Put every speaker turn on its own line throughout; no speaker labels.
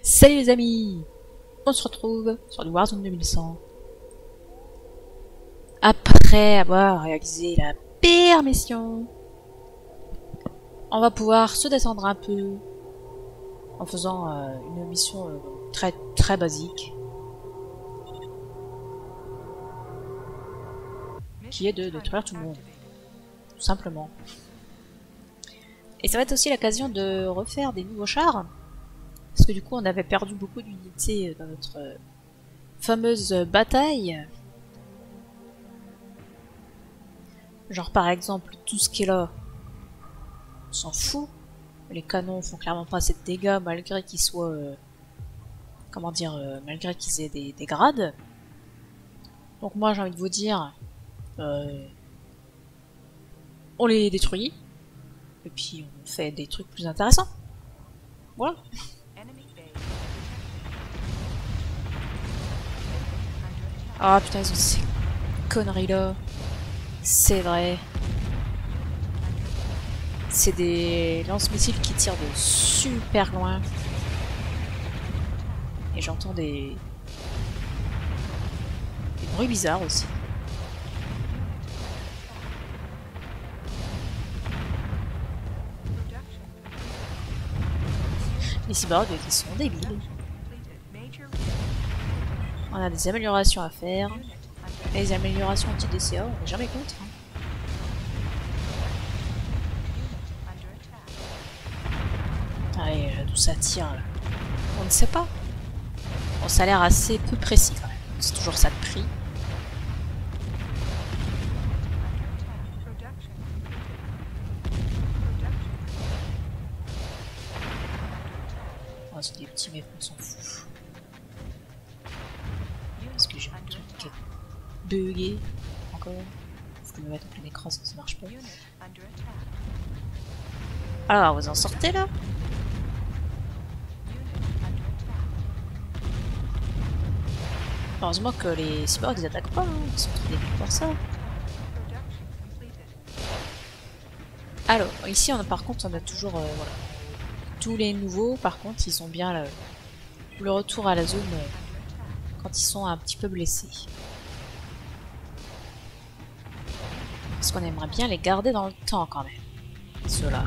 Salut les amis, on se retrouve sur du Warzone 2100. Après avoir réalisé la pire mission, on va pouvoir se détendre un peu en faisant une mission très basique, qui est de détruire tout le monde, tout simplement. Et ça va être aussi l'occasion de refaire des nouveaux chars, parce que du coup on avait perdu beaucoup d'unités dans notre fameuse bataille. Genre par exemple tout ce qui est là, on s'en fout. Les canons font clairement pas assez de dégâts malgré qu'ils soient... comment dire, malgré qu'ils aient des grades. Donc moi j'ai envie de vous dire... on les détruit. Et puis on fait des trucs plus intéressants. Voilà. Ah putain ils ont ces conneries là. C'est vrai. C'est des lance-missiles qui tirent de super loin. Et j'entends des bruits bizarres aussi. Les cyborgs qui sont débiles. On a des améliorations à faire. Et les améliorations anti-DCA, on n'est jamais contre. Hein. Allez, d'où ça tire là? On ne sait pas. Bon, ça a l'air assez peu précis quand même. C'est toujours ça de prix. Oh, c'est des petits mecs, on s'en fout. Parce que j'ai un truc qui est bugué encore. Faut que je me mette en plein écran sinon ça marche pas. Alors, vous en sortez là? Heureusement que les cyborgs ils attaquent pas, hein. Ils sont trop débiles pour ça. Alors, ici par contre on a toujours voilà. Tous les nouveaux, par contre ils ont bien le retour à la zone quand ils sont un petit peu blessés. Parce qu'on aimerait bien les garder dans le temps quand même, ceux-là.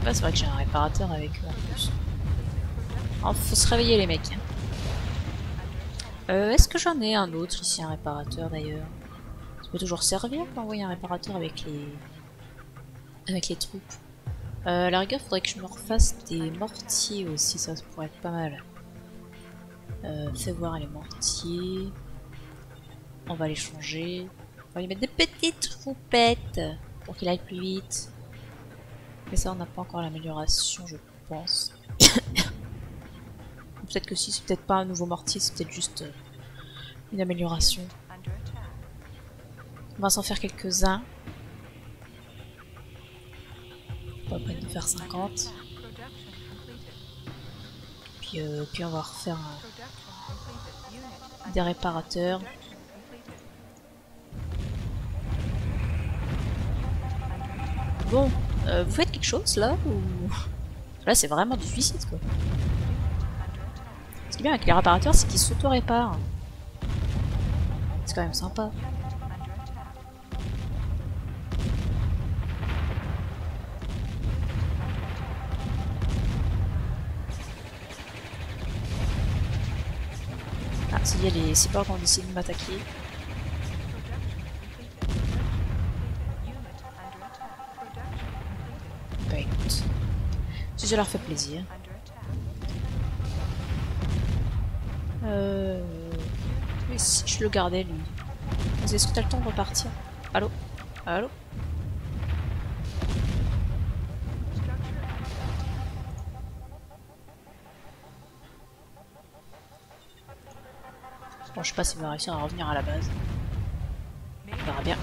Ouais, c'est vrai que j'ai un réparateur avec eux en plus. Alors, faut se réveiller les mecs. Est-ce que j'en ai un autre ici, un réparateur d'ailleurs? Ça peut toujours servir d'envoyer un réparateur avec les troupes. À la rigueur, faudrait que je me refasse des mortiers aussi, ça pourrait être pas mal. Fais voir les mortiers. On va les changer. On va lui mettre des petites roupettes pour qu'il aille plus vite. Mais ça, on n'a pas encore l'amélioration, je pense. Peut-être que si, c'est peut-être pas un nouveau mortier, c'est peut-être juste une amélioration. On va s'en faire quelques-uns. Pas peine de faire 50. Puis on va refaire des réparateurs. Bon, vous faites quelque chose là ou... Là c'est vraiment du suicide quoi. Ce qui est bien avec les réparateurs c'est qu'ils s'auto-réparent. C'est quand même sympa. Ah, s'il y a les cyborgs ont décidé de m'attaquer. Bah écoute, si ça leur fait plaisir. Mais si je le gardais lui. Est-ce que t'as le temps de repartir? Allô? Allô? Bon, je sais pas s'il va réussir à revenir à la base. On verra bien.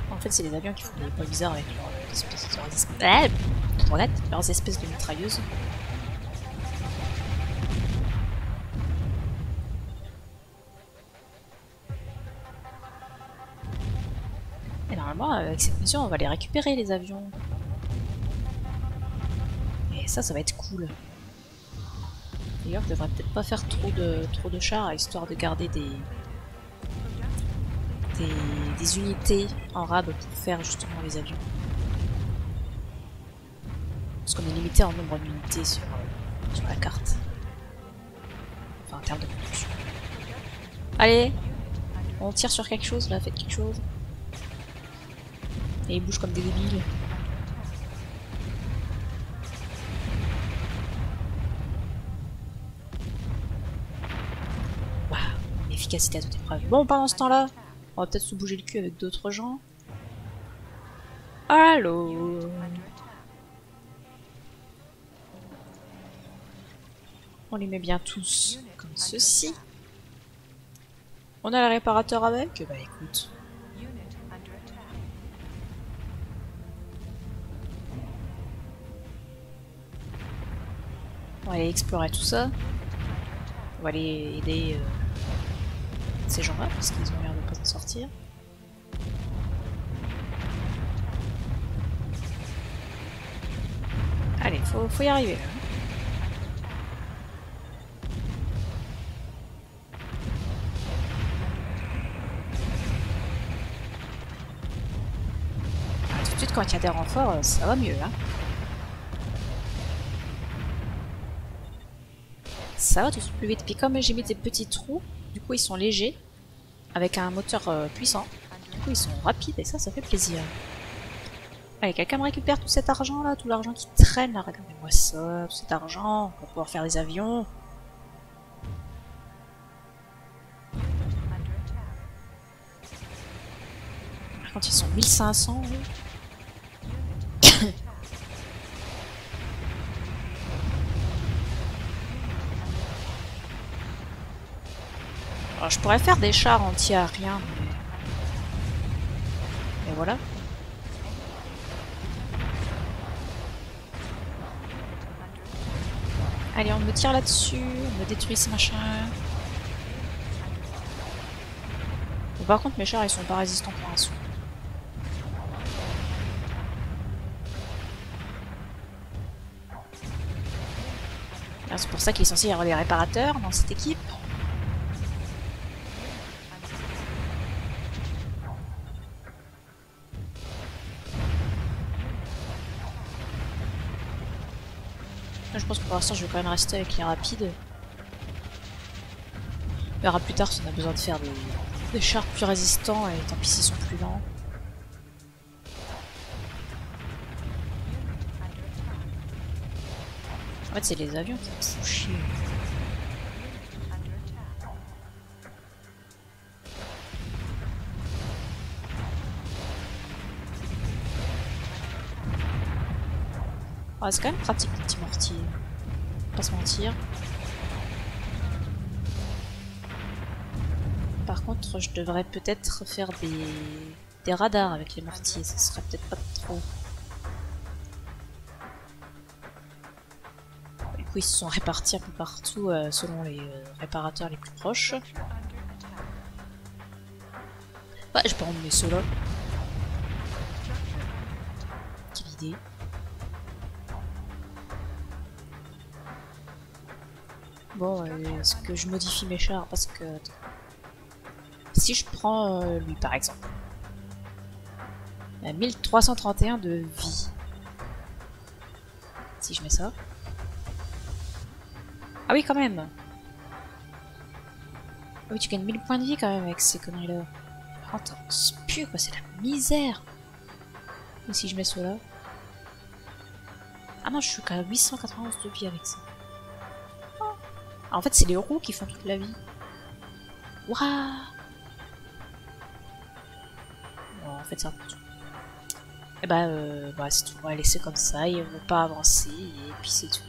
En fait, c'est les avions qui font des pas bizarres avec leurs espèces de mitrailleuses. normalement, avec cette mission, on va les récupérer, les avions. Et ça va être cool. D'ailleurs, je devrais peut-être pas faire trop de chars, histoire de garder des unités en rab pour faire justement les avions. Parce qu'on est limité en nombre d'unités sur la carte. Enfin, en termes de construction. Allez, on tire sur quelque chose là, faites quelque chose. Et ils bougent comme des débiles. Waouh, l'efficacité à toute épreuve. Bon, pendant ce temps-là, on va peut-être se bouger le cul avec d'autres gens. Allô. On les met bien tous comme ceci. On a le réparateur avec? Bah écoute. On va aller explorer tout ça. On va aller aider ces gens-là parce qu'ils ont l'air de pas s'en sortir. Allez, faut y arriver là. Tout de suite quand il y a des renforts, ça va mieux hein. Ça va tout plus vite. Puis comme j'ai mis des petits trous, du coup ils sont légers, avec un moteur puissant. Du coup ils sont rapides et ça fait plaisir. Allez, quelqu'un me récupère tout cet argent là, tout l'argent qui traîne là, regardez-moi ça, tout cet argent, on va pouvoir faire des avions. Par contre ils sont 1500 oui. Alors, je pourrais faire des chars anti-aériens, mais voilà. Allez, on me tire là-dessus, on me détruit ce machin. Bon, par contre, mes chars, ils sont pas résistants pour un sou. C'est pour ça qu'il est censé y avoir des réparateurs dans cette équipe. Je pense que pour l'instant je vais quand même rester avec les rapides. On verra plus tard si on a besoin de faire des chars plus résistants et tant pis s'ils sont plus lents. En fait c'est les avions qui me font chier. Ah, c'est quand même pratique le petit mortier. Pas se mentir. Par contre, je devrais peut-être faire des radars avec les mortiers. Ça serait peut-être pas trop. Du coup, ils se sont répartis un peu partout selon les réparateurs les plus proches. Bah, je peux emmener ceux-là. Quelle idée. Bon, est-ce que je modifie mes chars? Parce que... Attends. Si je prends lui par exemple. Il a 1331 de vie. Si je mets ça. Ah oui quand même. Ah oui tu gagnes 1000 points de vie quand même avec ces conneries là. Attends, c'est plus quoi, c'est la misère. Et si je mets cela. Ah non je suis qu'à 891 de vie avec ça. Ah, en fait c'est les roues qui font toute la vie. Waouh. En fait ça. Et bah c'est tout, on va laisser comme ça, ils vont pas avancer et puis c'est tout.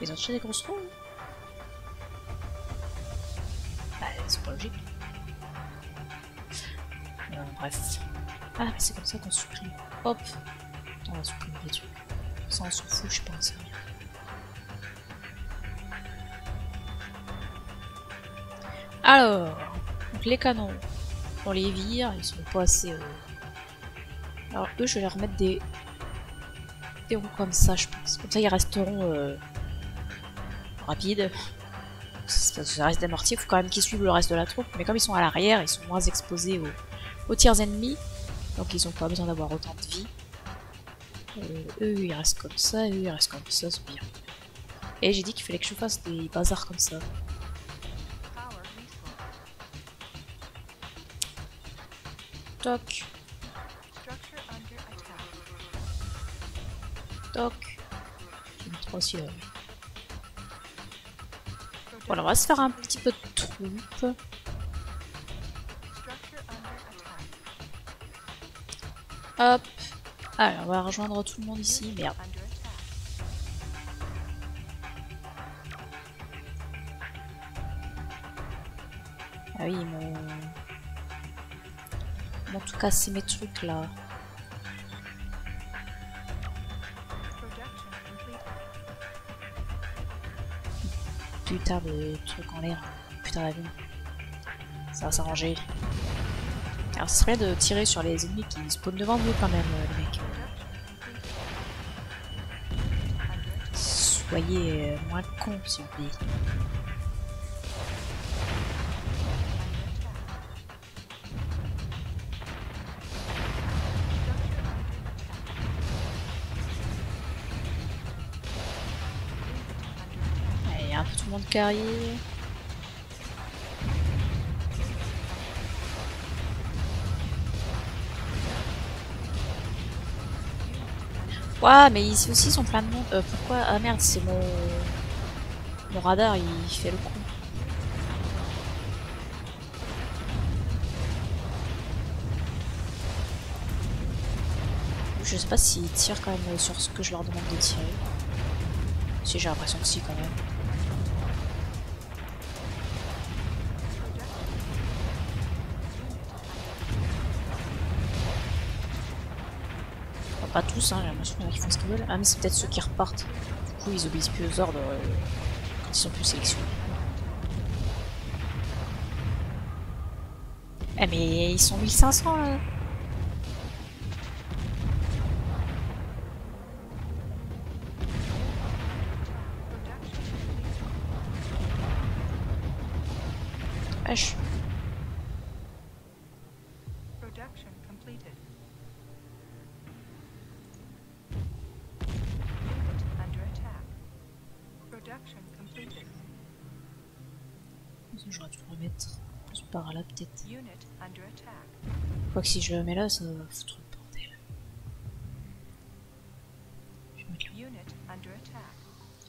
Ils ont touché des grosses roues. Bah c'est pas logique. Bref. Ah mais c'est comme ça qu'on supprime. Hop. On va supprimer des trucs. Ça on s'en fout, je pense. Alors, donc les canons. On les vire, ils sont pas assez... Alors eux, je vais leur mettre des roues comme ça, je pense. Comme ça, ils resteront rapides. Ça reste des mortiers, il faut quand même qu'ils suivent le reste de la troupe. Mais comme ils sont à l'arrière, ils sont moins exposés aux tirs ennemis. Donc ils ont pas besoin d'avoir autant de vie. Eux, ils restent comme ça, eux, ils restent comme ça, c'est bien. Et j'ai dit qu'il fallait que je fasse des bazars comme ça. Toc. Toc. Je vais mettre aussi là. Voilà, on va se faire un petit peu de troupe. Hop. Alors, on va rejoindre tout le monde ici. Merde. Ah oui, ils m'ont tout cassé mes trucs là. Putain de trucs en l'air. Putain la vie. Ça va s'arranger. Alors ce serait de tirer sur les ennemis qui spawnent devant nous quand même, les mecs. Soyez moins cons s'il vous plaît. Allez, un peu tout le monde carré. Ouah, mais ici aussi ils sont plein de monde. Pourquoi? Ah merde, c'est mon radar, il fait le coup. Je sais pas s'ils tirent quand même sur ce que je leur demande de tirer. Si, j'ai l'impression que si quand même. Enfin, pas tous, hein, j'ai l'impression qu'ils font ce qu'ils veulent. Ah mais c'est peut-être ceux qui repartent. Du coup ils obéissent plus aux ordres quand ils sont plus sélectionnés. Eh mais ils sont 1500 là. Wesh. J'aurais dû le remettre par là peut-être. Quoique si je le mets là, ça va foutre le bordel. Je vais mettre là.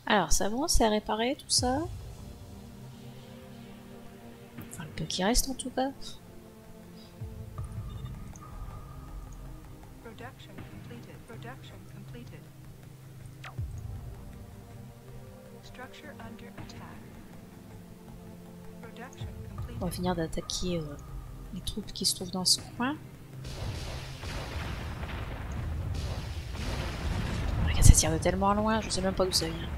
Alors ça bon, c'est réparé tout ça. Enfin le peu qui reste en tout cas. On va finir d'attaquer les troupes qui se trouvent dans ce coin. Regarde, ça tire de tellement loin, je sais même pas d'où ça vient.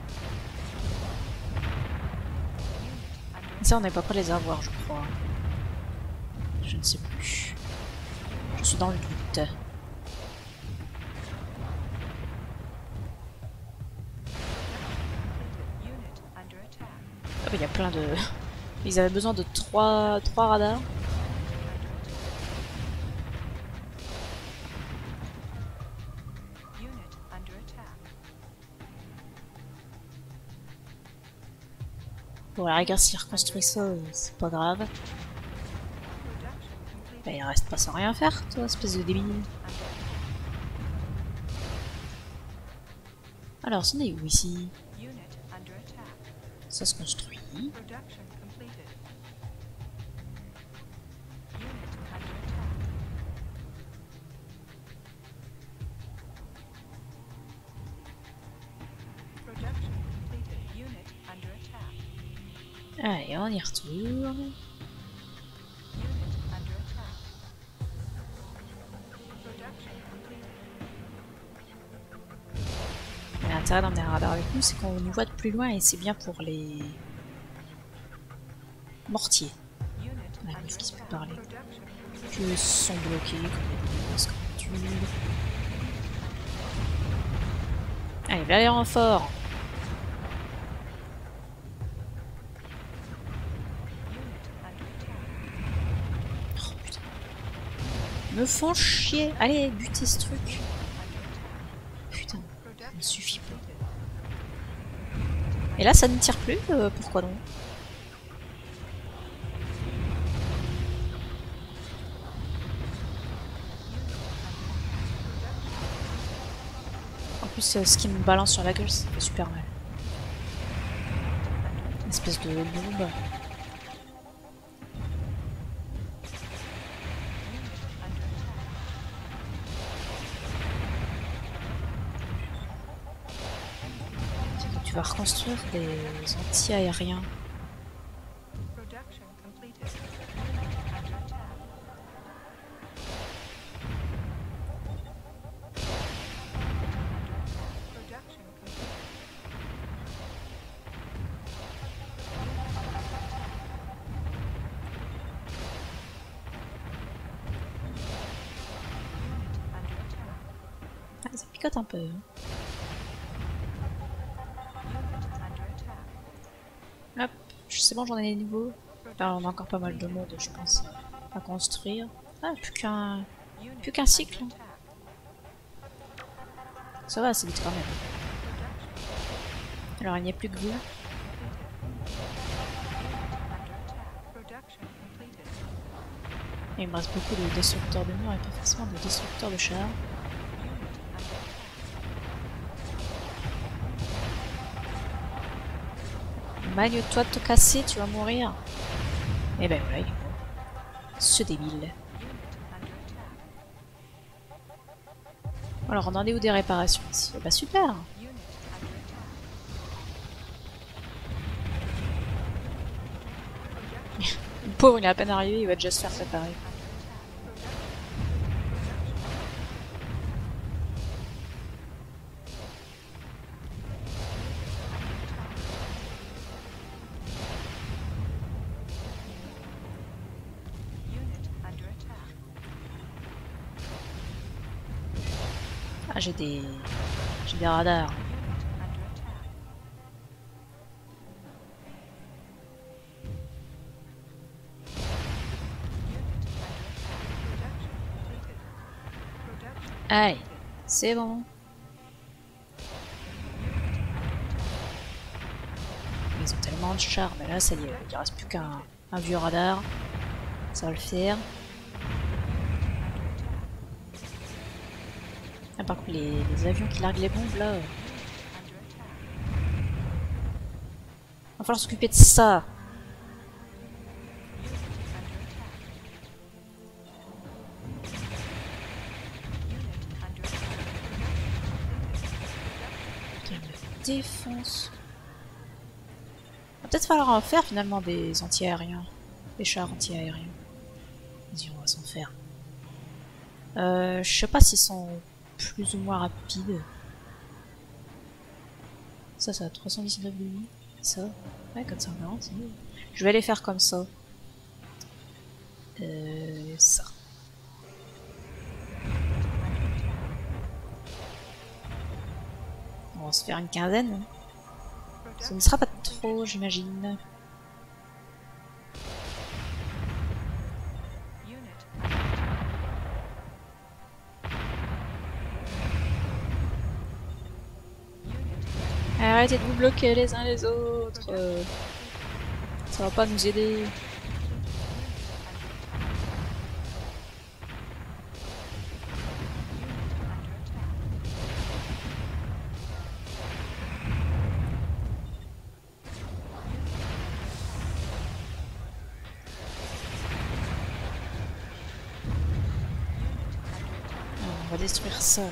Ça, on n'est pas prêt de les avoir, je crois. Je ne sais plus. Je suis dans le doute. Oh, il y a plein de... Ils avaient besoin de 3 radars. Bon, à la rigueur, s'ils reconstruisent ça, c'est pas grave. Bah, il reste pas sans rien faire, toi, espèce de débile. Alors, c'en est où ici? Ça se construit. Allez, on y retourne. L'intérêt d'emmener un radar avec nous, c'est qu'on nous voit de plus loin et c'est bien pour les mortiers. Ouais, ce qui se peut parler. Que sont bloqués comme d'habitude. Allez, là les renforts. Oh putain. Me font chier. Allez, butez ce truc. Putain, ça ne suffit pas. Et là ça ne tire plus, pourquoi donc? En plus ce qui me balance sur la gueule ça fait super mal. Une espèce de bombe. Tu vas reconstruire des anti-aériens. Ah, ça picote un peu. Hop, c'est bon, j'en ai des nouveaux. Là, on a encore pas mal de monde, je pense, à construire. Ah, plus qu'un cycle. Ça va, c'est vite quand même. Alors, il n'y a plus que vous. Et il me reste beaucoup de destructeurs de murs et pas forcément de destructeurs de chars. Magne-toi de te casser, tu vas mourir. Et ben voilà, il est mort. Ce débile. Alors, on en est où des réparations ici? Bah super. Le pauvre, il est à peine arrivé, il va déjà se faire préparer. Ah, j'ai des radars. Allez, c'est bon. Ils ont tellement de chars, mais là ça y est, il reste plus qu'un vieux radar. Ça va le faire. Ah, par contre, les avions qui larguent les bombes là. Va falloir s'occuper de ça. Putain, il me défonce. Va peut-être falloir en faire finalement des anti-aériens. Des chars anti-aériens. Vas-y, on va s'en faire. Je sais pas s'ils sont plus ou moins rapides. Ça a 319 de vie. Ça, ouais, 440, c'est mieux. Je vais les faire comme ça. Ça. On va se faire une quinzaine. Ce ne sera pas trop, j'imagine. Arrêtez de vous bloquer les uns les autres. Ça va pas nous aider. On va détruire ça là.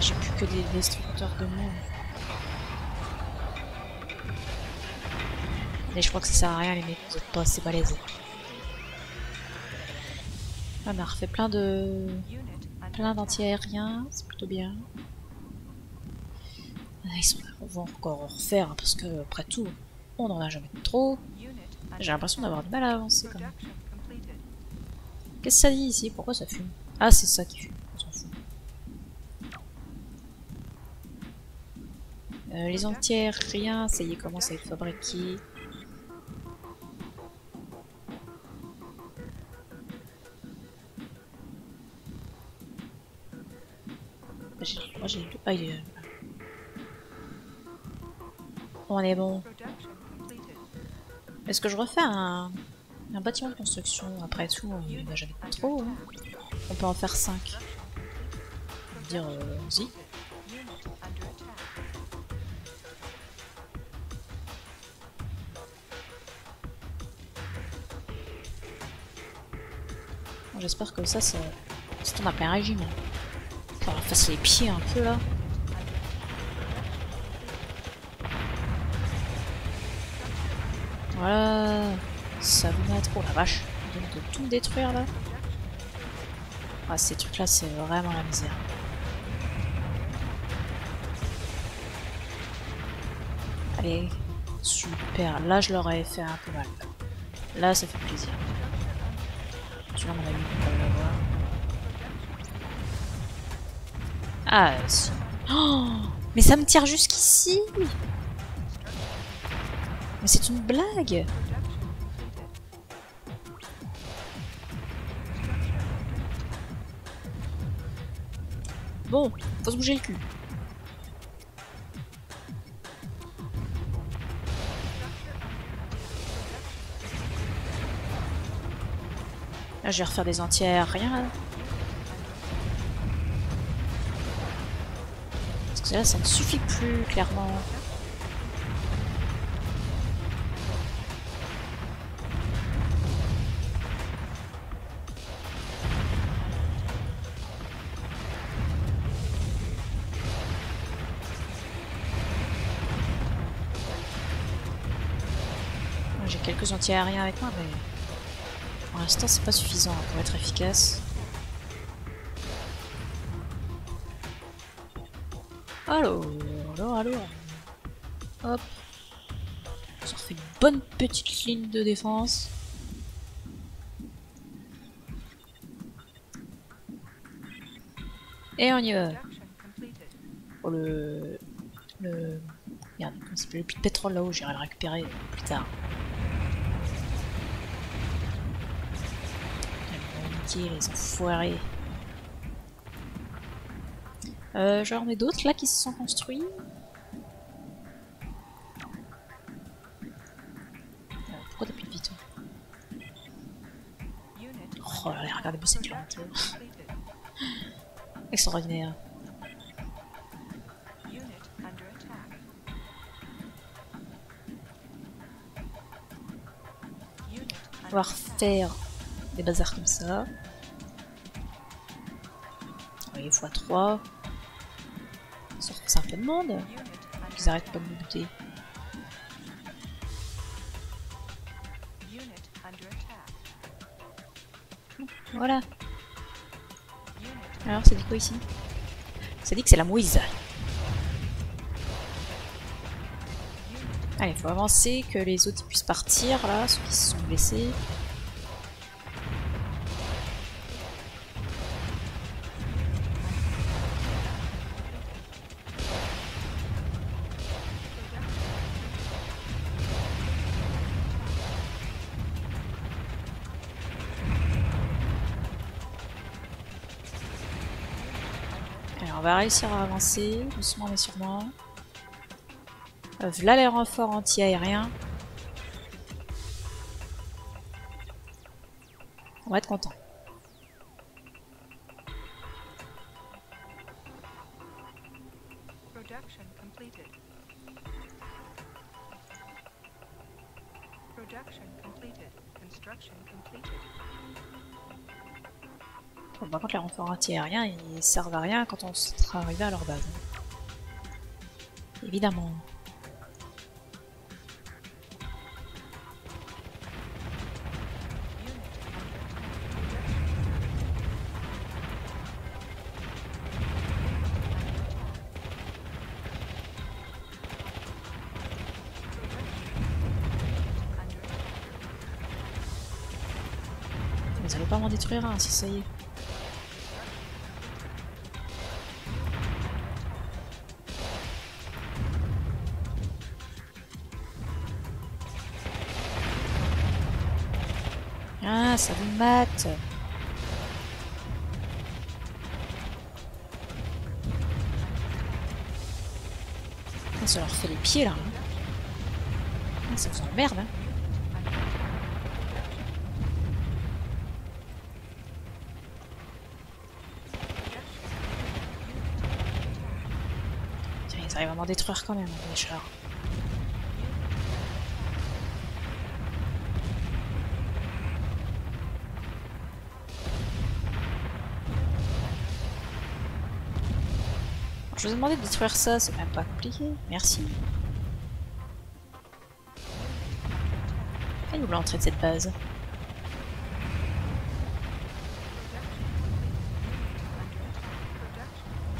J'ai plus que des destructeurs de monde. Mais je crois que ça sert à rien les mecs, vous êtes pas assez balèzes. On a refait plein d'anti-aériens, c'est plutôt bien. Ah, on va encore en refaire hein, parce que après tout, on en a jamais trop. J'ai l'impression d'avoir du mal à avancer quand même. Qu'est-ce que ça dit ici? Pourquoi ça fume? Ah, c'est ça qui fume. On s'en fout. Les entières, rien. Ça y est, commence à être fabriqué. J'ai le... Ah, il est... On est bon. Est-ce que je refais un bâtiment de construction? Après tout, il n'y en a jamais trop. Hein. On peut en faire 5. Je veux dire, vas-y. Bon, j'espère que ça tourne à plein régime. Faut qu'on fasse les pieds un peu là. Voilà, ça vous met trop la vache. On vient de tout détruire là. Ah, ces trucs là, c'est vraiment la misère. Allez, super. Là, je leur ai fait un peu mal. Là, ça fait plaisir. Tu vois, mon ami, on peut l'avoir. Ah, si. Oh, mais ça me tire jusqu'ici. Mais c'est une blague. Bon, faut se bouger le cul. Là, je vais refaire des entières, rien là. Parce que là, ça ne suffit plus, clairement. J'ai quelques anti-aériens avec moi, mais pour l'instant, c'est pas suffisant pour être efficace. Allô. Hop. Ça refait une bonne petite ligne de défense. Et on y va. Oh merde, c'est le puits de pétrole là-haut, j'irai le récupérer plus tard. Les enfoirés. J'en ai d'autres là qui se sont construits. Pourquoi t'as plus de vie toi? Oh là là, regardez-moi cette lenteur. Extraordinaire. Pouvoir faire des bazars comme ça. Oui, x3. Ça fait un peu de monde. Ils arrêtent pas de me buter. Voilà. Alors, ça dit quoi ici? Ça dit que c'est la mouise. Allez, faut avancer, que les autres puissent partir là, ceux qui se sont blessés. Alors, on va réussir à avancer, doucement mais sûrement. Là les renforts anti-aériens. On va être content. Bon, par contre les renforts anti-aériens ils servent à rien quand on sera arrivé à leur base. Évidemment. vais pas m'en détruire un si ça y est. Ah, ça vous mate. Ah, ça leur fait les pieds là. Hein. Ah, ça vous emmerde. Hein. Tiens, ils arrivent à m'en détruire quand même, les chars. Je vous ai demandé de détruire ça, c'est même pas compliqué. Merci. Elle est où l'entrée de cette base?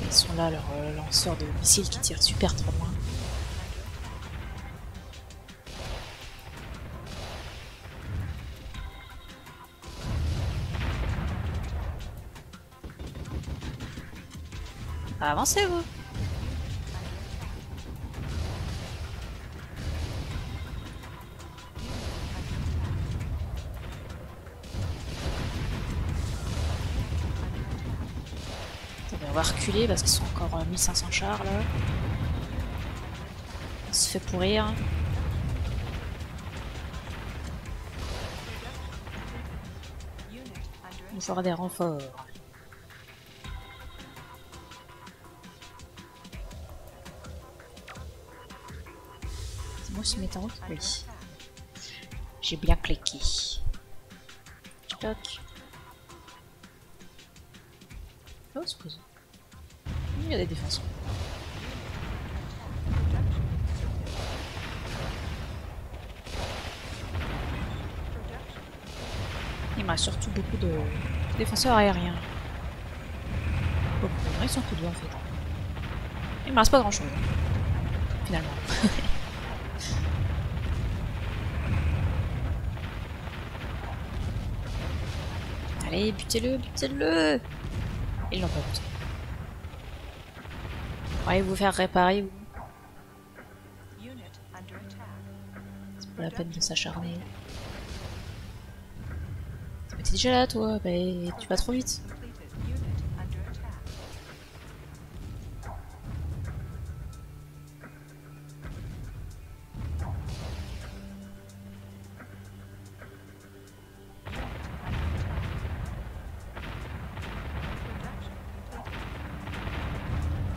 Ils sont là, leurs lanceurs de missiles qui tirent super trop loin. Avancez vous. On va reculer parce qu'ils sont encore 1500 chars là. On se fait pourrir. Il faudra des renforts. C'est moi qui mets en route? Oui. J'ai bien cliqué. Toc. Oh, c'est posé. Il y a des défenseurs. Il me reste surtout beaucoup de défenseurs aériens. Beaucoup. Ils sont que deux en fait. Il me reste pas grand chose. Finalement. Allez, butez-le, butez-le! Ils l'ont pas buté. Allez vous faire réparer vous. C'est pas la peine de s'acharner. T'es déjà là toi, bah tu vas trop vite.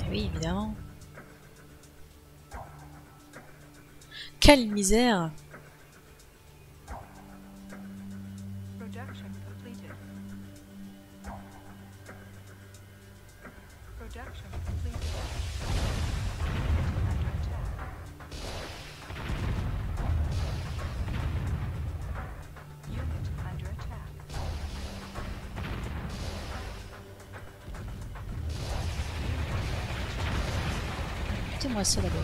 Oui, évidemment. Quelle misère! Écoutez-moi ça là-bas.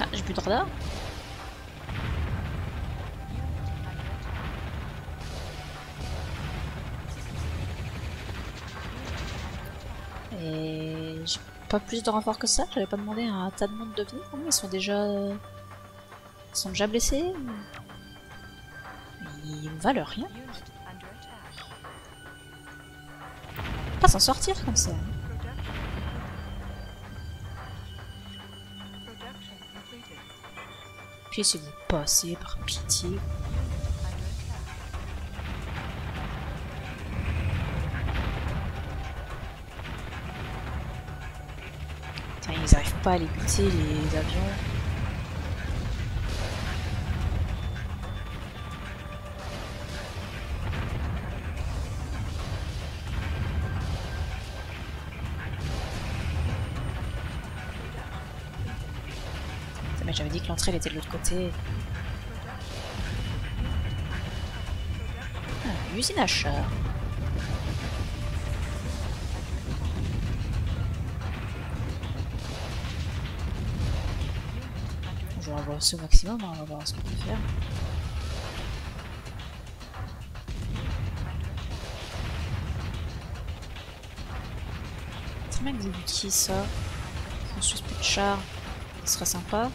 Ah, j'ai plus de radar. Et j'ai pas plus de renforts que ça. J'avais pas demandé à un tas de monde de venir. Ils sont déjà blessés. Ils ne valent rien. Pas s'en sortir comme ça. Puis si vous passez par pitié. Tiens, ils arrivent pas à les buter les avions. Mais j'avais dit que l'entrée elle était de l'autre côté. Une usine à char. Je vais avancer au maximum, hein, on va voir ce qu'on peut faire. C'est bien que vous butiez ça. Construise plus de chars. Ce serait sympa.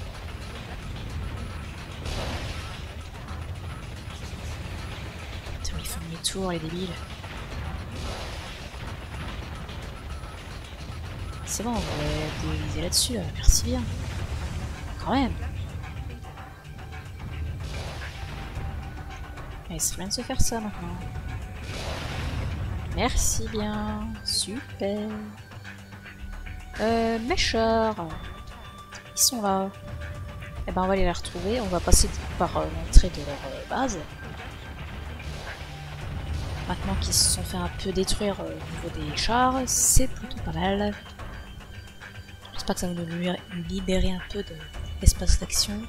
Putain, ils font demi-tour, les débiles. C'est bon, on va déviser là-dessus, là. Merci bien. Quand même. Il serait bien de se faire ça maintenant. Merci bien. Super. Mes chars. Ils sont là. Eh ben on va aller les retrouver. On va passer par l'entrée de leur base. Maintenant qu'ils se sont fait un peu détruire au niveau des chars, c'est plutôt pas mal. J'espère que ça va nous libérer un peu d'espace d'action.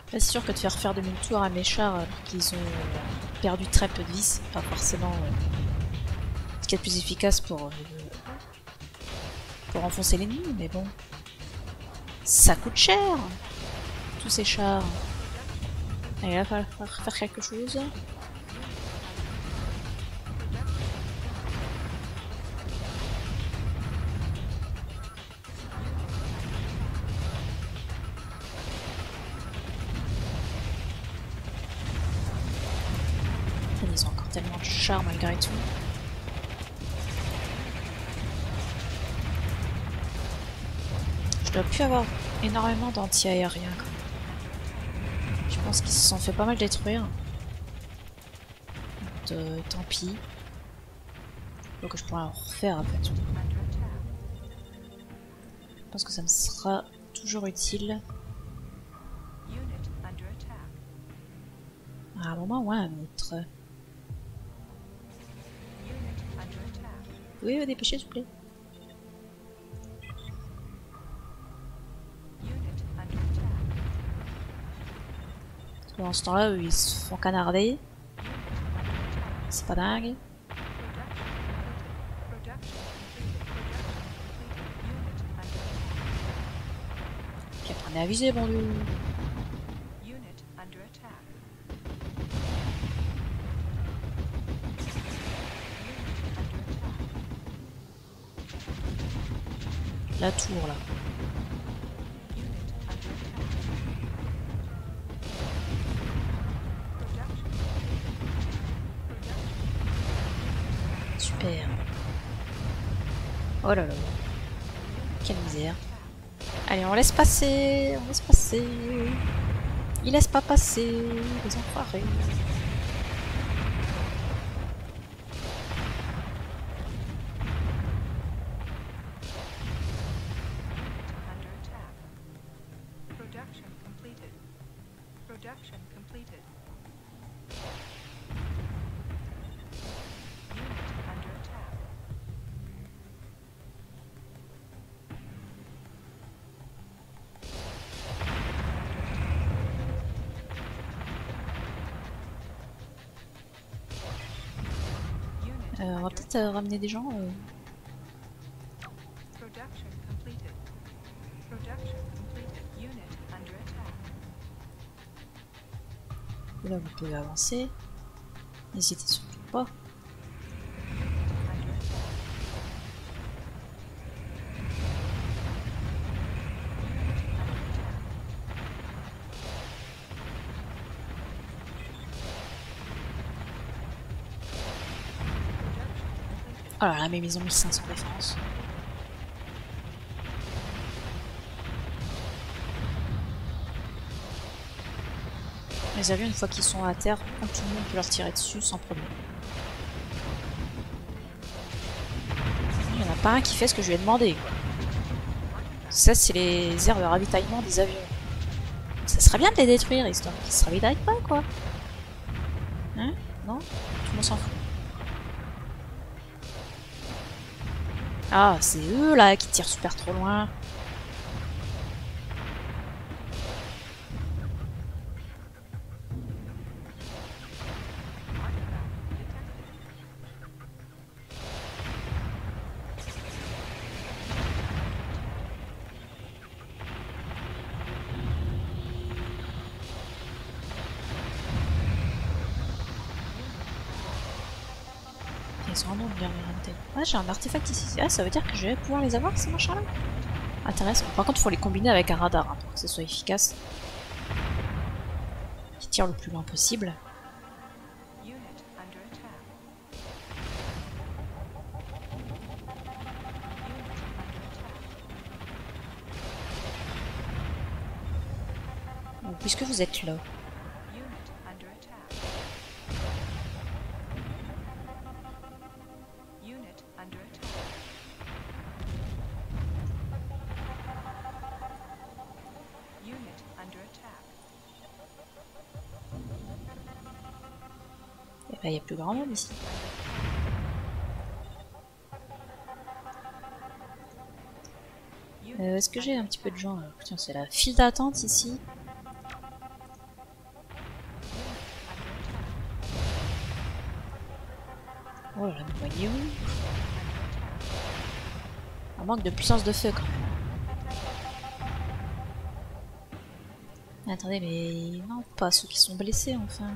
C'est sûr que de faire demi-tour à mes chars alors qu'ils ont perdu très peu de vie, c'est pas forcément ce qui est le plus efficace pour enfoncer l'ennemi, mais bon. Ça coûte cher, tous ces chars. Et là, il va falloir faire quelque chose. Ils ont encore tellement de chars malgré tout. Je dois plus avoir énormément d'anti-aériens. Je pense qu'ils se sont fait pas mal détruire. Donc, tant pis. Donc je pourrais en refaire après tout. Je pense que ça me sera toujours utile. À un moment ou à un autre. Vous pouvez vous dépêcher s'il vous plaît? Pendant ce temps-là, eux, ils se font canarder. C'est pas dingue. Puis apprenez à viser, bon Dieu. La tour là. Super. Oh là là. Quelle misère. Allez, on laisse passer. On laisse passer. Ils laissent pas passer. Les enfoirés. On va peut-être ramener des gens. Là, vous pouvez avancer. N'hésitez surtout pas. Oh là là, mais ils ont 1500 défense. Les avions, une fois qu'ils sont à terre, tout le monde peut leur tirer dessus sans problème. Il n'y en a pas un qui fait ce que je lui ai demandé, quoi. Ça, c'est les aires de ravitaillement des avions. Ça serait bien de les détruire, histoire qu'ils se ravitaillent pas, quoi. Hein? Non? Tout le monde s'en fout. Ah, c'est eux, là, qui tirent super trop loin. ils sont un nombre bien orientés. Ah, j'ai un artefact ici. Ah, ça veut dire que je vais pouvoir les avoir ces machins-là. Intéressant. Par contre, il faut les combiner avec un radar hein, pour que ce soit efficace. Qui tire le plus loin possible. Bon, puisque vous êtes là. Et ben, il y a plus grand monde ici. Est-ce que j'ai un petit peu de gens là? Tiens, c'est la file d'attente ici. Oh là là, vous voyez où? Un manque de puissance de feu quand même. Attendez, mais non, pas ceux qui sont blessés enfin.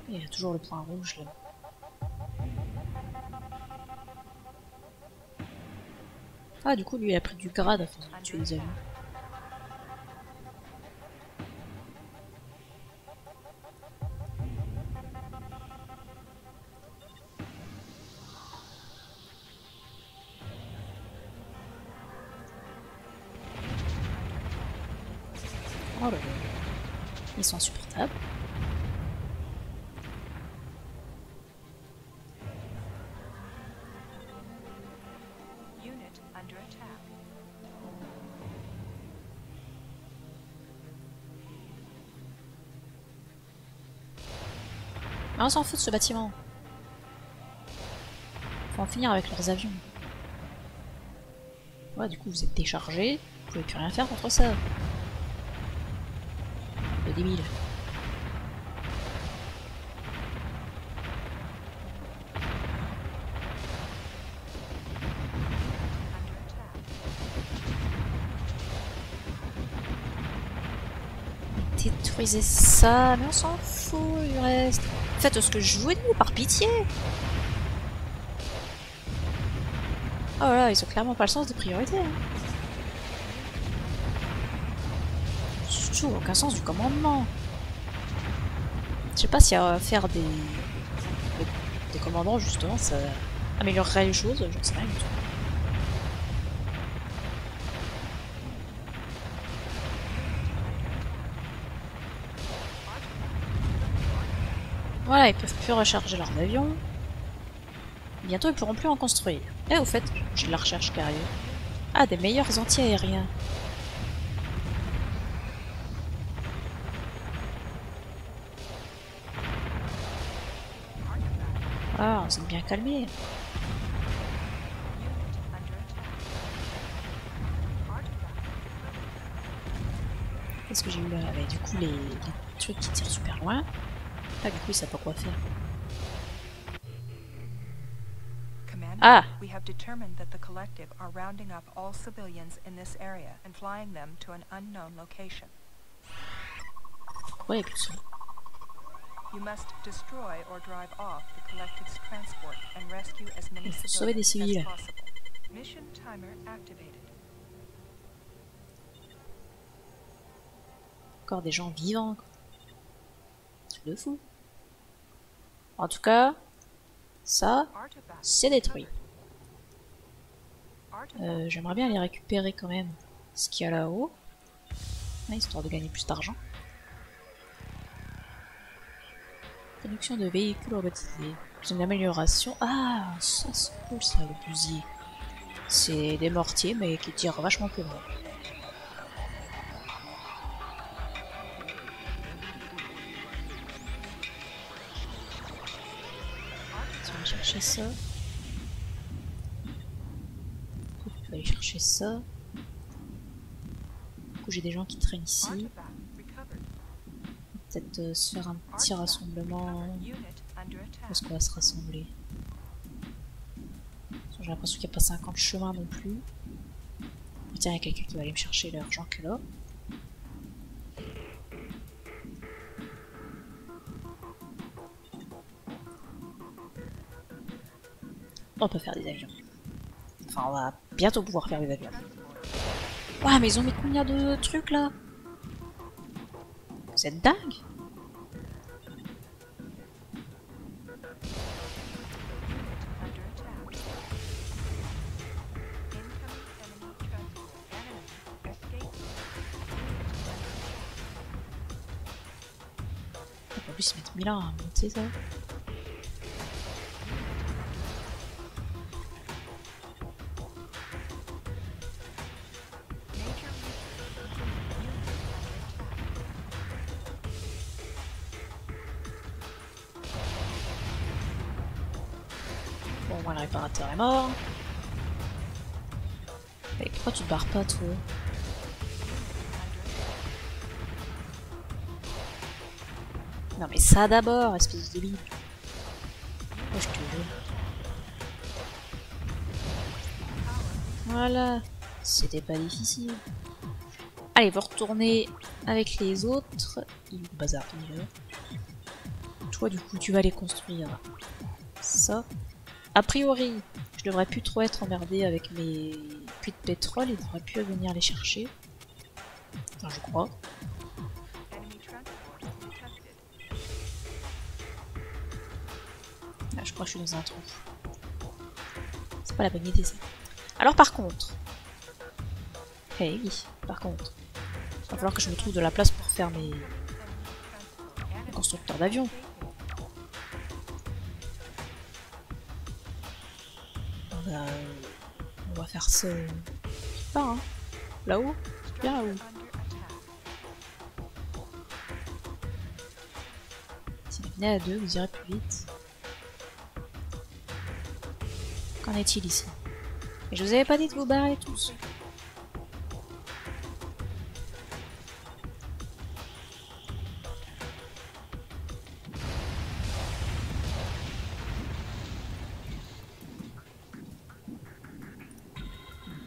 Il y a toujours le point rouge là. Ah, du coup, lui il a pris du grade à force de tuer les avions. Oh là là. Ils sont insupportables. Ah, on s'en fout de ce bâtiment. Faut en finir avec leurs avions. Ouais, du coup, vous êtes déchargés. Vous pouvez plus rien faire contre ça. Le débile. Détruisez ça, mais on s'en fout du reste. Faites ce que je vous dis, par pitié. Oh là, ils ont clairement pas le sens des priorités. Hein. Surtout aucun sens du commandement. Je sais pas si à faire des commandants justement ça améliorerait les choses, j'en sais rien du tout. Voilà, ils peuvent plus recharger leurs avions. Bientôt ils pourront plus en construire. Et au fait, j'ai de la recherche qui arrive. Ah, des meilleurs anti-aériens. Ah, on s'est bien calmé. Qu'est-ce que j'ai eu là? Bah, du coup, les trucs qui tirent super loin. Ah, du coup, ils savent pas quoi faire. Ah!
We have determined that the collective are rounding up all civilians in this area and flying them to an unknown location.
Ouais, plus ça.
You must destroy or drive off the collective's transport and rescue as many
Il faut sauver des
civilians
civils.
as possible. Mission timer activated.
Encore des gens vivants. Truc de fou. En tout cas, ça, c'est détruit. J'aimerais bien les récupérer quand même. Ce qu'il y a là-haut. Histoire de gagner plus d'argent. Production de véhicules robotisés. C'est une amélioration. Ah, ça c'est cool ça, le fusil. C'est des mortiers mais qui tirent vachement plus loin. On va chercher ça. Il faut aller chercher ça. Du coup j'ai des gens qui traînent ici. Peut-être se faire un petit rassemblement. Où est-ce qu'on va se rassembler? J'ai l'impression qu'il n'y a pas 50 chemins non plus. Tiens, il y a quelqu'un qui va aller me chercher l'argent qu'elle a. On peut faire des avions. Enfin, on va bientôt pouvoir faire des avions. Ouah, mais ils ont mis combien de trucs là? Vous êtes dingue? En plus, ils mettent 1000 ans à monter ça. Bon, moi le réparateur est mort. Et pourquoi tu te barres pas, toi? Non mais ça d'abord, espèce de débile. Oh, je te jure. Voilà, c'était pas difficile. Allez, vous retournez avec les autres. Il est où le bazar? Il est là. Toi, du coup, tu vas les construire. Ça. A priori, je devrais plus trop être emmerdé avec mes puits de pétrole. Il devrait plus venir les chercher. Enfin, je crois. Ah, je crois que je suis dans un trou. C'est pas la bonne idée, ça. Alors, par contre... Hey, oui, par contre... Il va falloir que je me trouve de la place pour faire mes constructeurs d'avions. On va faire ça... Pas, hein. Là-haut? Bien là-haut. Si vous venez à deux, vous irez plus vite. Qu'en est-il ici? Et je vous avais pas dit de vous barrer tous.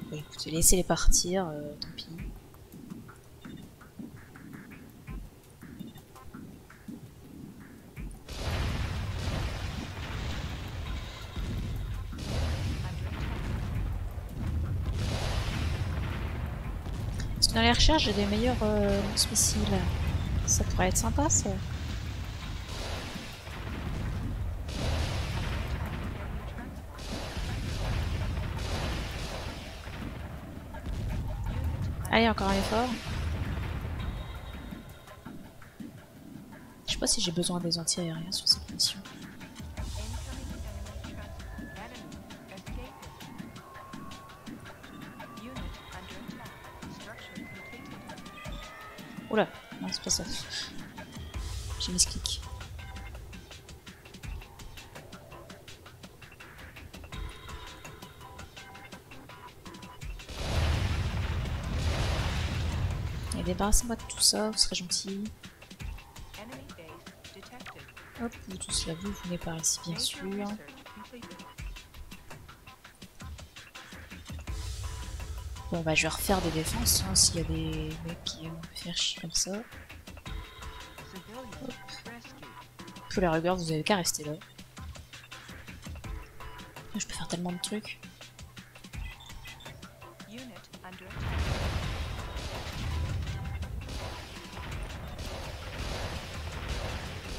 Bon, écoutez, laissez-les partir, tant pis. Parce que dans les recherches, j'ai des meilleurs missiles. Ça pourrait être sympa, ça. Allez, encore un effort. Je sais pas si j'ai besoin des anti-aériens sur cette mission. Oula, non c'est pas ça. J'ai mis ce clic. Et débarrassez-moi de tout ça, vous serez gentil. Hop, vous tous là, vous venez par ici bien sûr. Bon bah je vais refaire des défenses hein, s'il y a des mecs qui vont me faire chier comme ça. Hop. Pour la rigueur, vous avez qu'à rester là. Je peux faire tellement de trucs.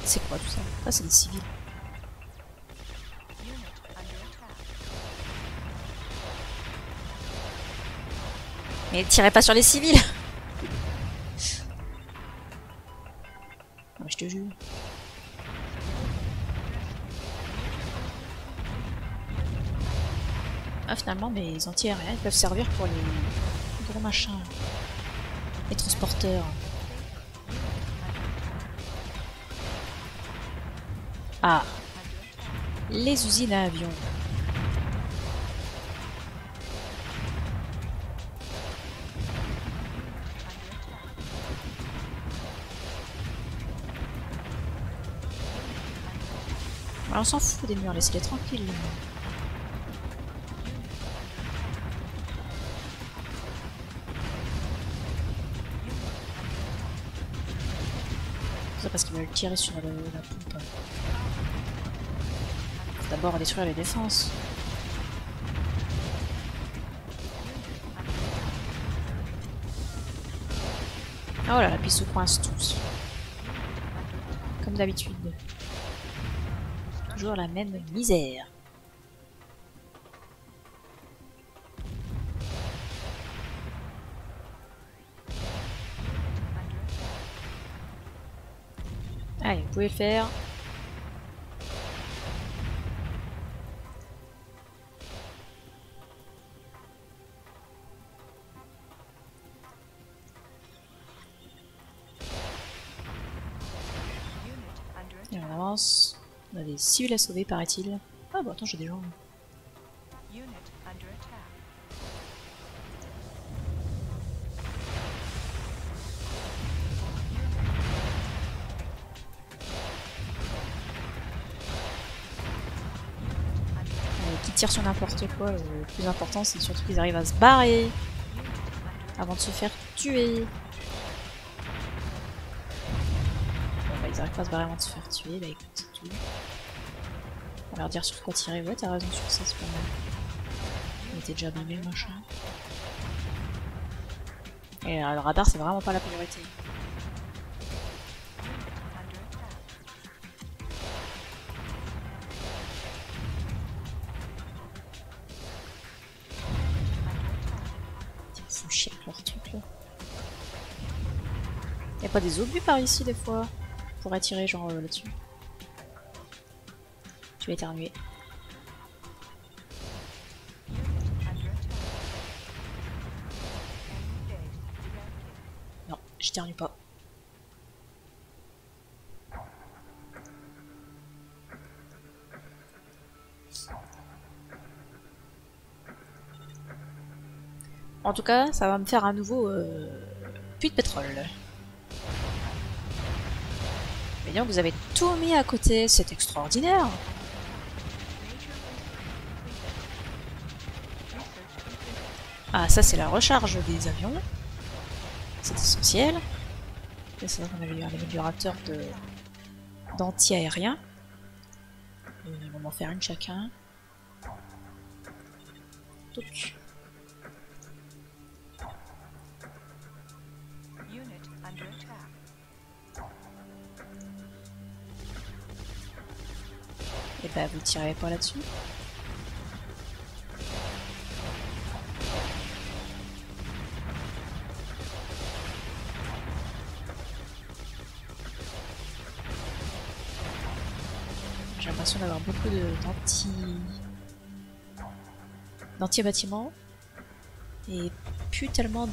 C'est quoi tout ça? Ah, c'est des civils. Mais tirez pas sur les civils! Je te jure. Ah, finalement, mes anti-aériens peuvent servir pour les gros machins. Les transporteurs. Ah! Les usines à avions. Alors, on s'en fout des murs, laissez-les tranquilles. Les murs. C'est parce qu'ils veulent tirer sur la pompe. Faut d'abord détruire les défenses. Oh là là, puis ils se coincent tous. Comme d'habitude. Toujours la même misère. Allez, vous pouvez le faire. Et on avance. On a des civils à sauver, paraît-il. Ah bah attends, j'ai des gens. Qui tirent sur n'importe quoi. Le plus important, c'est surtout qu'ils arrivent à se barrer avant de se faire tuer. Bon, bah, ils arrivent pas à se barrer avant de se faire tuer. Bah écoute, c'est tout. On va leur dire sur quoi tirer. Ouais, t'as raison sur ça, c'est pas mal. Il était déjà abîmé le machin. Et le radar, c'est vraiment pas la priorité. Ils font chier avec leur truc là. Y'a pas des obus par ici des fois pour attirer genre là-dessus. Je vais éternuer. Non, j'éternue pas. En tout cas, ça va me faire un nouveau puits de pétrole. Mais bien, vous avez tout mis à côté, c'est extraordinaire. Ah, ça c'est la recharge des avions. C'est essentiel. Là, c'est vrai qu'on avait eu un améliorateur d'anti-aérien. Ils vont en faire une chacun. Donc. Et bah vous tirez pas là-dessus. J'ai l'impression d'avoir beaucoup d'anti-bâtiments et plus tellement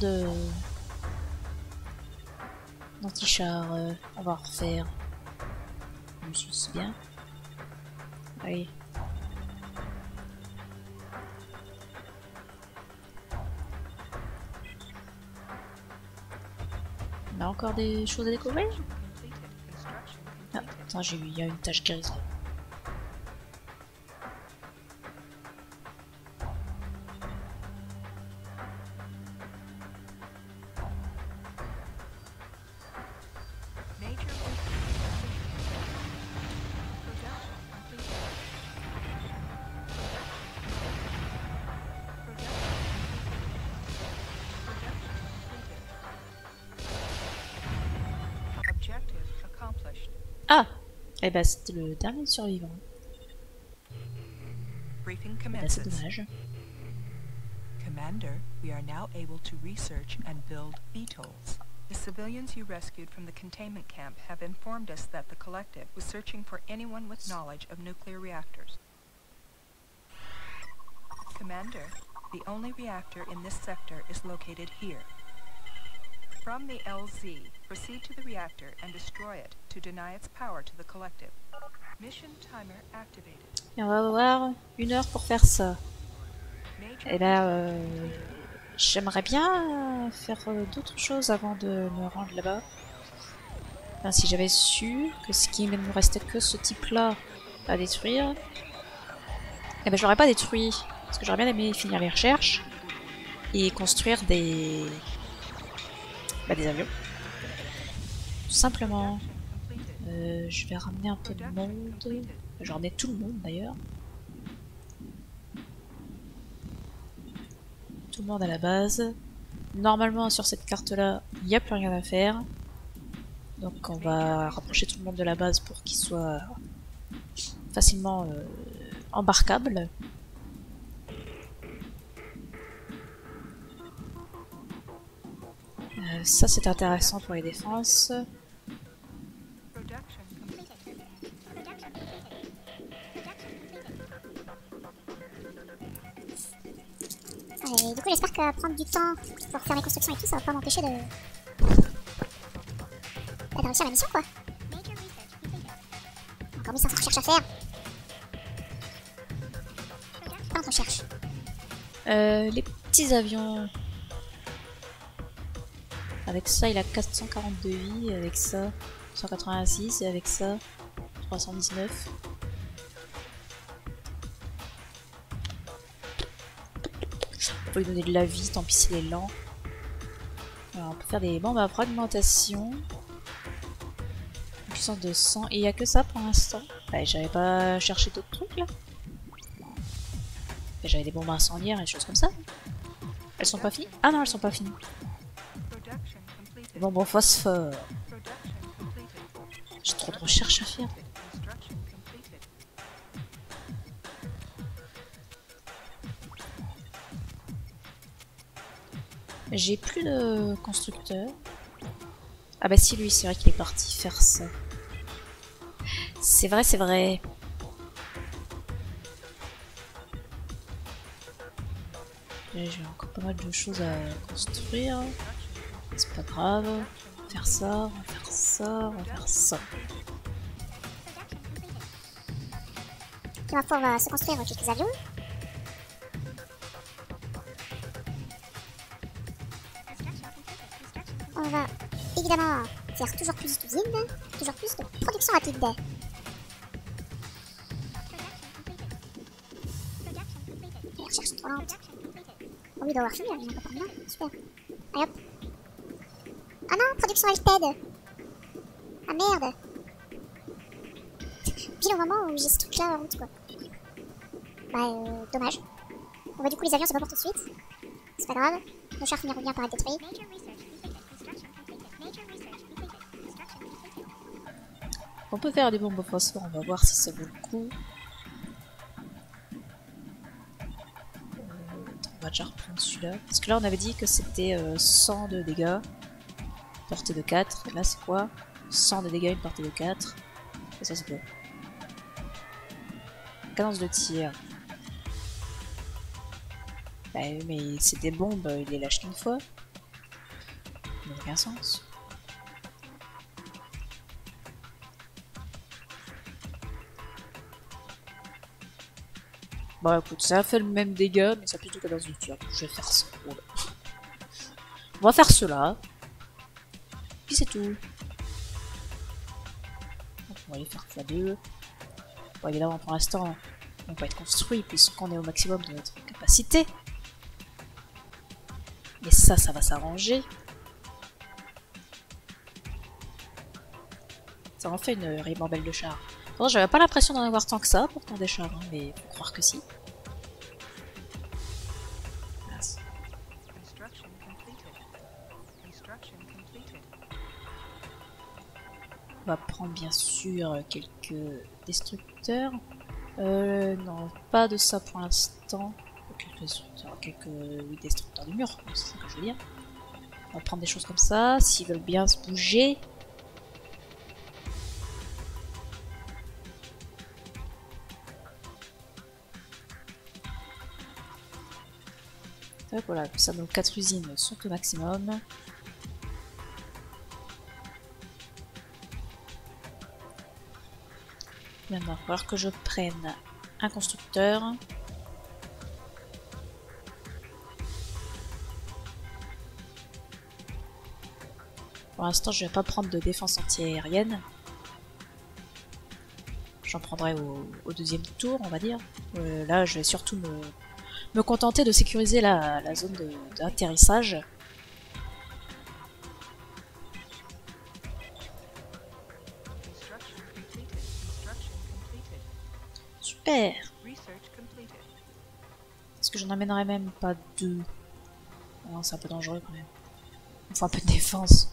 d'anti-chars. On va refaire. C'est bien. Allez. On a encore des choses à découvrir? Ah, attends, il y a une tache grise là. Ah! Eh ben c'était le dernier survivant.
Briefing
Eh ben, c'est
commences.
dommage.
Commander, we are now able to research and build VTOLs. The civilians you rescued from the containment camp have informed us that the Collective was searching for anyone with knowledge of nuclear reactors. Commander, the only reactor in this sector is located here. From the LZ, proceed to the reactor and destroy it to deny its power to the Collective. Mission timer activated.
Et on va avoir 1 heure pour faire ça. Et là, j'aimerais bien faire d'autres choses avant de me rendre là-bas. Enfin, si j'avais su que ce qui ne me restait que ce type-là à détruire, eh ben je l'aurais pas détruit. Parce que j'aurais bien aimé finir les recherches et construire des avions. Tout simplement. Je vais ramener un peu de monde. J'en ai tout le monde d'ailleurs. Tout le monde à la base. Normalement sur cette carte là, il n'y a plus rien à faire. Donc on va rapprocher tout le monde de la base pour qu'il soit facilement embarquable. Ça c'est intéressant pour les défenses.
Et du coup, j'espère que prendre du temps pour faire mes constructions et tout, ça va pas m'empêcher de réussir la mission, quoi. Encore 1500 recherches à faire. Pas qu'on cherche.
Les petits avions. Avec ça, il a 442 vies. Avec ça, 186. Et avec ça, 319. Faut lui donner de la vie, tant pis s'il est lent. Alors, on peut faire des bombes à fragmentation. Puissance de 100. Et il n'y a que ça pour l'instant. Ouais, j'avais pas cherché d'autres trucs là. J'avais des bombes incendiaires et des choses comme ça. Elles sont pas finies? Ah non, elles sont pas finies. Bon, phosphore. J'ai trop de recherches à faire. J'ai plus de constructeur. Ah bah si, lui, c'est vrai qu'il est parti faire ça. C'est vrai, c'est vrai. J'ai encore pas mal de choses à construire. C'est pas grave. On va faire ça, on va faire ça, on va faire ça.
On va pouvoir se construire quelques avions. On va évidemment faire toujours plus d'usines, toujours plus de production rapide. Les recherches sont trop lentes. Oh oui, il doit avoir fini, il n'y a pas bien. Super. Allez hop. Ah non, production Alted. Ah merde. Pile au moment où j'ai ce truc là en route, quoi. Bah, dommage. Bon bah du coup les avions c'est pas pour tout de suite. C'est pas grave. Nos chars finiront bien par être détruits.
On peut faire des bombes au phosphore, on va voir si ça vaut le coup. On va déjà reprendre celui-là. Parce que là on avait dit que c'était 100 de dégâts. Portée de 4. Et là c'est quoi? 100 de dégâts, une portée de 4. Et ça c'est quoi? Cadence de tir. Bah oui, mais c'est des bombes, il les lâche qu'une fois. Ça n'a aucun sens. Bon écoute, ça a fait le même dégât, mais ça a plus de cadence de tir. Donc je vais faire ça. Voilà. On va faire cela. Puis c'est tout. Donc on va les faire x2. Bon évidemment pour l'instant, on va être construit puisqu'on est au maximum de notre capacité. Mais ça va s'arranger. Ça en fait une ribambelle de chars. Bon, j'avais pas l'impression d'en avoir tant que ça, pourtant des chars, hein, mais faut croire que si. Mince. On va prendre bien sûr quelques destructeurs. Non, pas de ça pour l'instant. Quelques destructeurs, oui, destructeurs de murs, c'est ça que je veux dire. On va prendre des choses comme ça, s'ils veulent bien se bouger. Hop, voilà, comme ça nos 4 usines sont au maximum. Maintenant, il va falloir que je prenne un constructeur. Pour l'instant, je vais pas prendre de défense anti-aérienne. J'en prendrai au deuxième tour, on va dire. Là, je vais surtout me contenter de sécuriser la zone d'atterrissage. Super. Est-ce que j'en amènerai même pas deux? Non, c'est un peu dangereux quand même. Il faut un peu de défense.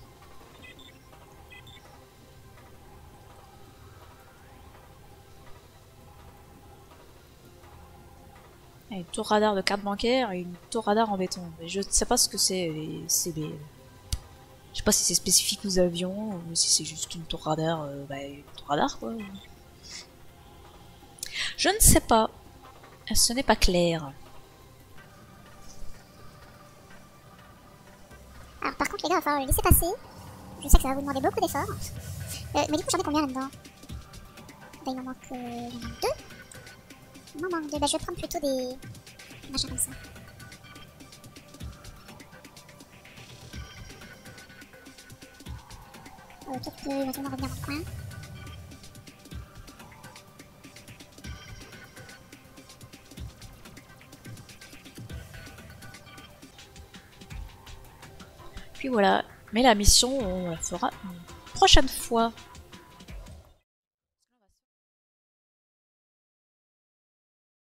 Une tour radar de carte bancaire et une tour radar en béton. Mais je ne sais pas ce que c'est. Je sais pas si c'est spécifique aux avions ou si c'est juste une tour radar. Une tour radar quoi. Je ne sais pas. Ce n'est pas clair.
Alors par contre les gars, il va falloir le laisser passer. Je sais que ça va vous demander beaucoup d'efforts. Mais du coup j'en ai combien là-dedans? Il m'en manque 2. Il m'en manque 2. Bah je vais prendre plutôt des machins comme ça. Peut-être qu'il va sûrement revenir dans le coin.
Puis voilà. Mais la mission, on la fera une prochaine fois.